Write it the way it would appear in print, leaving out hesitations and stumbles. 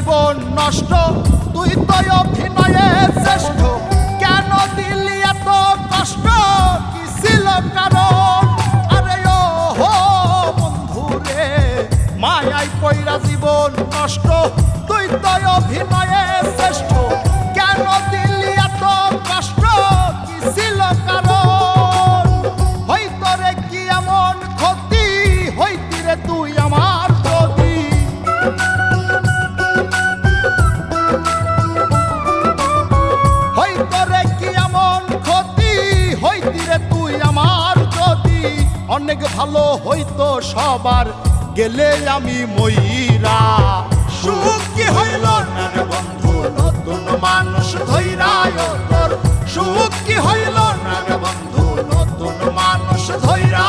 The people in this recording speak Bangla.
জীবন নষ্ট, তুই তো অভিনয়ে শ্রেষ্ঠ, কেন দিলি এত কষ্ট, কি ছিল কারণ? আরে ও হো বন্ধু রে, মায়ায় পয়রা জীবন নষ্ট, তুই তো অভিনয়ে শ্রেষ্ঠ, কেন দিলি এত কষ্ট, কি ছিল কারণ? হইতো রে কি এমন ক্ষতি, হইতি রে তুই আমার যদি, হইতো রে কি এমন ক্ষতি, হইতি রে তুই আমার যদি। অনেক ভালো হইতো সবার, গেলে আমি ময়রা। সুখ কি হইল না রে বন্ধু, নতুন মানুষ ধইরা তোর, সুখ কি হইল না রে বন্ধু, নতুন মানুষ ধইরা।